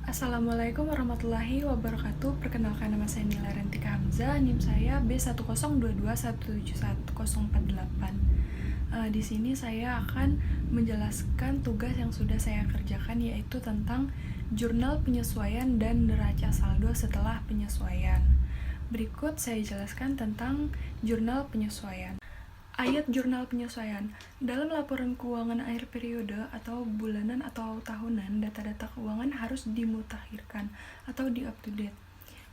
Assalamualaikum warahmatullahi wabarakatuh. Perkenalkan, nama saya Nila Rentika Hamzah. NIM saya B10221711048. Di sini saya akan menjelaskan tugas yang sudah saya kerjakan, yaitu tentang jurnal penyesuaian dan neraca saldo setelah penyesuaian. Berikut saya jelaskan tentang jurnal penyesuaian. Ayat jurnal penyesuaian. Dalam laporan keuangan akhir periode atau bulanan atau tahunan, data-data keuangan harus dimutakhirkan atau di-up-to-date,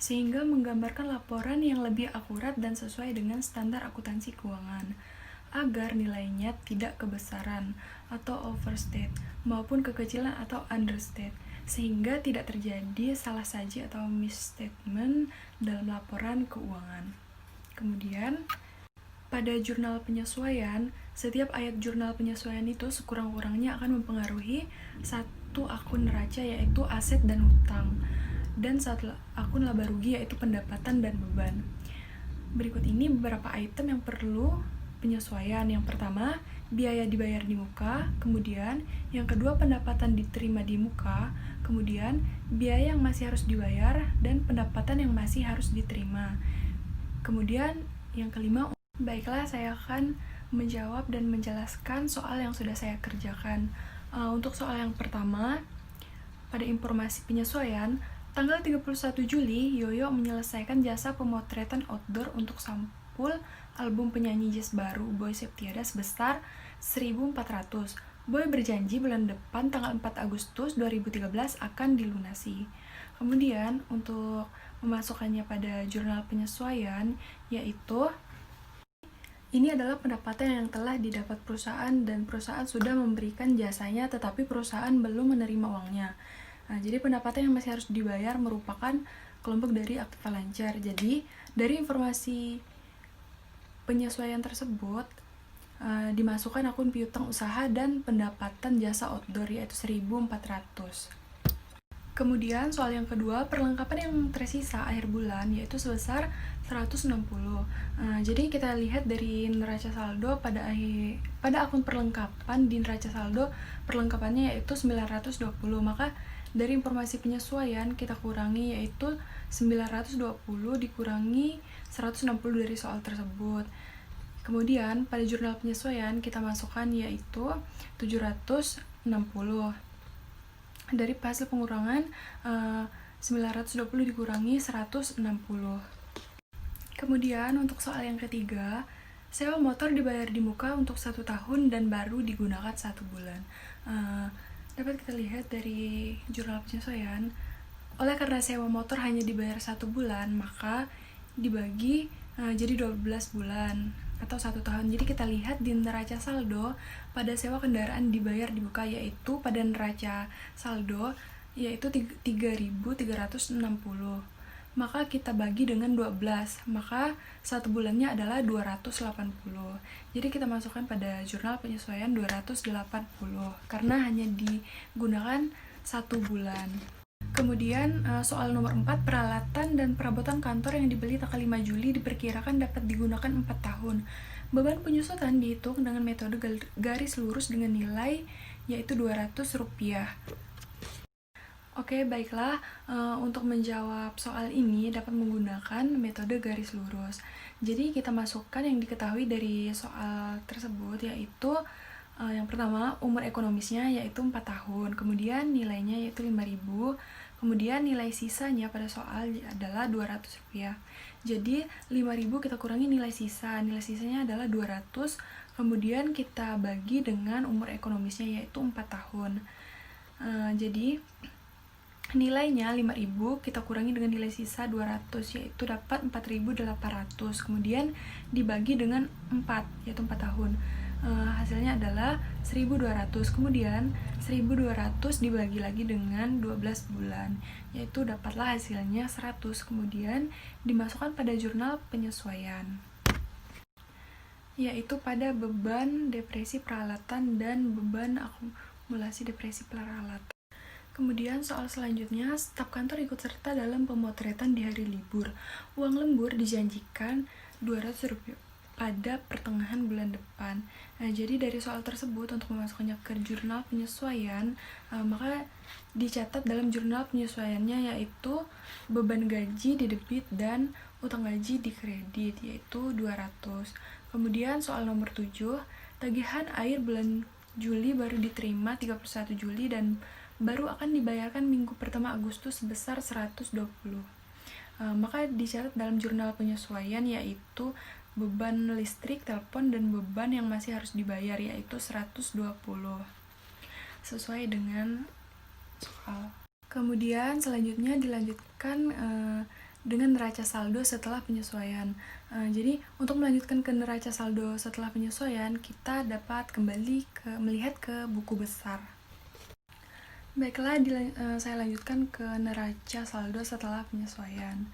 sehingga menggambarkan laporan yang lebih akurat dan sesuai dengan standar akuntansi keuangan, agar nilainya tidak kebesaran atau overstate, maupun kekecilan atau understate, sehingga tidak terjadi salah saji atau misstatement dalam laporan keuangan. Kemudian, pada jurnal penyesuaian, setiap ayat jurnal penyesuaian itu sekurang-kurangnya akan mempengaruhi satu akun neraca, yaitu aset dan hutang, dan satu akun laba rugi, yaitu pendapatan dan beban. Berikut ini beberapa item yang perlu penyesuaian. Yang pertama, biaya dibayar di muka, kemudian yang kedua, pendapatan diterima di muka, kemudian biaya yang masih harus dibayar, dan pendapatan yang masih harus diterima. Kemudian yang kelima, baiklah, saya akan menjawab dan menjelaskan soal yang sudah saya kerjakan. Untuk soal yang pertama, pada informasi penyesuaian, tanggal 31 Juli, Yoyo menyelesaikan jasa pemotretan outdoor untuk sampul album penyanyi jazz baru Boy Septiada sebesar 1.400. Boy berjanji bulan depan tanggal 4 Agustus 2013 akan dilunasi. Kemudian untuk memasukkannya pada jurnal penyesuaian, yaitu ini adalah pendapatan yang telah didapat perusahaan dan perusahaan sudah memberikan jasanya tetapi perusahaan belum menerima uangnya. Jadi pendapatan yang masih harus dibayar merupakan kelompok dari aktiva lancar. Jadi dari informasi penyesuaian tersebut dimasukkan akun piutang usaha dan pendapatan jasa outdoor, yaitu 1.400. Kemudian soal yang kedua, perlengkapan yang tersisa akhir bulan, yaitu sebesar 160. Jadi kita lihat dari neraca saldo pada akun perlengkapan di neraca saldo, perlengkapannya yaitu 920. Maka dari informasi penyesuaian kita kurangi, yaitu 920 dikurangi 160 dari soal tersebut. Kemudian pada jurnal penyesuaian kita masukkan yaitu 760. Dari hasil pengurangan 920 dikurangi 160. Kemudian untuk soal yang ketiga, sewa motor dibayar di muka untuk 1 tahun dan baru digunakan 1 bulan. Dapat kita lihat dari jurnal penyesuaian, oleh karena sewa motor hanya dibayar 1 bulan, maka dibagi jadi 12 bulan atau 1 tahun. Jadi kita lihat di neraca saldo pada sewa kendaraan dibayar di muka, yaitu pada neraca saldo yaitu 3.360. Maka kita bagi dengan 12, maka 1 bulannya adalah 280. Jadi kita masukkan pada jurnal penyesuaian 280 karena hanya digunakan 1 bulan. Kemudian soal nomor 4, peralatan dan perabotan kantor yang dibeli tanggal 5 Juli diperkirakan dapat digunakan 4 tahun. Beban penyusutan dihitung dengan metode garis lurus dengan nilai yaitu Rp200. Oke, baiklah, untuk menjawab soal ini dapat menggunakan metode garis lurus. Jadi kita masukkan yang diketahui dari soal tersebut, yaitu yang pertama, umur ekonomisnya yaitu 4 tahun, kemudian nilainya yaitu 5.000, kemudian nilai sisanya pada soal adalah Rp200. Jadi 5.000 kita kurangi nilai sisanya adalah 200, kemudian kita bagi dengan umur ekonomisnya yaitu 4 tahun. Jadi nilainya 5.000 kita kurangi dengan nilai sisa 200, yaitu dapat 4.800, kemudian dibagi dengan 4, yaitu 4 tahun. Hasilnya adalah 1.200, kemudian 1.200 dibagi lagi dengan 12 bulan, yaitu dapatlah hasilnya 100, kemudian dimasukkan pada jurnal penyesuaian, yaitu pada beban depresi peralatan dan beban akumulasi depresi peralatan. Kemudian soal selanjutnya, staf kantor ikut serta dalam pemotretan di hari libur. Uang lembur dijanjikan Rp200. pada pertengahan bulan depan. Nah, jadi dari soal tersebut untuk memasukkannya ke jurnal penyesuaian, maka dicatat dalam jurnal penyesuaiannya yaitu beban gaji di debit dan utang gaji di kredit, yaitu 200. Kemudian soal nomor 7, tagihan air bulan Juli baru diterima 31 Juli dan baru akan dibayarkan minggu pertama Agustus sebesar 120. Maka dicatat dalam jurnal penyesuaian yaitu beban listrik, telepon, dan beban yang masih harus dibayar yaitu 120 sesuai dengan soal. Kemudian selanjutnya dilanjutkan dengan neraca saldo setelah penyesuaian. Jadi untuk melanjutkan ke neraca saldo setelah penyesuaian, kita dapat kembali melihat ke buku besar. Baiklah, saya lanjutkan ke neraca saldo setelah penyesuaian.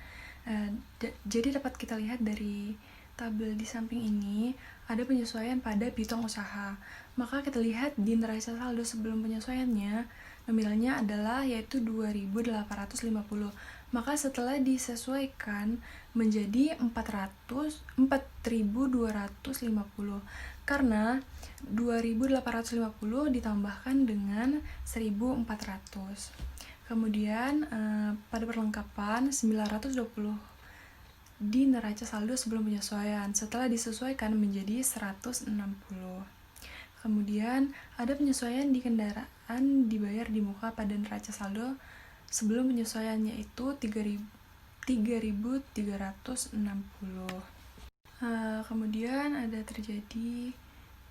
Jadi dapat kita lihat dari tabel di samping ini ada penyesuaian pada piutang usaha. Maka kita lihat di neraca saldo sebelum penyesuaiannya, nominalnya adalah yaitu 2.850. Maka setelah disesuaikan menjadi 4.250 karena 2.850 ditambahkan dengan 1.400. Kemudian pada perlengkapan 920 di neraca saldo sebelum penyesuaian setelah disesuaikan menjadi 160. Kemudian ada penyesuaian di kendaraan dibayar di muka pada neraca saldo sebelum penyesuaian yaitu 3.360. Kemudian ada terjadi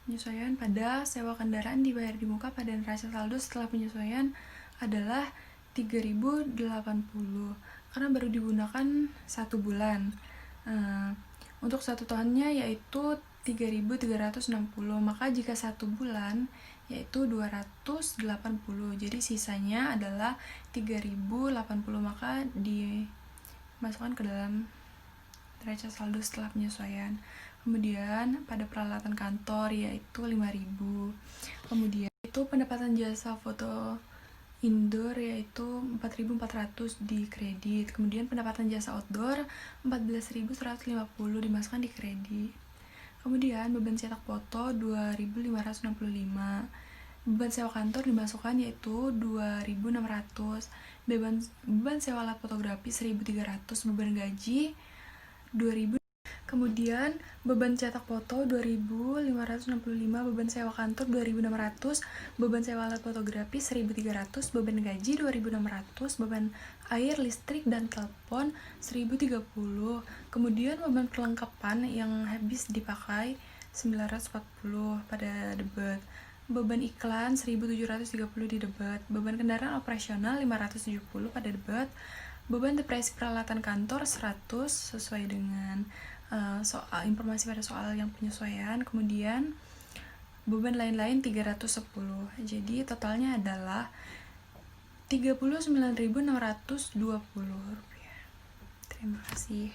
penyesuaian pada sewa kendaraan dibayar di muka pada neraca saldo setelah penyesuaian adalah 3.080 karena baru digunakan 1 bulan. Untuk 1 tahunnya yaitu 3.360, maka jika 1 bulan yaitu 280, jadi sisanya adalah 3.080, maka dimasukkan ke dalam neraca saldo setelah penyesuaian. Kemudian pada peralatan kantor yaitu 5.000. Kemudian itu pendapatan jasa foto indoor yaitu 4.400 di kredit. Kemudian pendapatan jasa outdoor 14.150 dimasukkan di kredit. Kemudian beban cetak foto 2.565. Beban sewa kantor dimasukkan yaitu 2.600. Beban sewa alat fotografi 1.300. Beban gaji 2.000. Kemudian beban cetak foto 2.565, beban sewa kantor 2.600, beban sewa alat fotografi 1.300, beban gaji 2.600, beban air, listrik, dan telepon 1.030. Kemudian beban perlengkapan yang habis dipakai 940 pada debit. Beban iklan 1.730 di debit. Beban kendaraan operasional 570 pada debit. Beban depresi peralatan kantor 100 sesuai dengan soal informasi pada soal yang penyesuaian. Kemudian beban lain-lain 310. Jadi totalnya adalah Rp39.620. Terima kasih.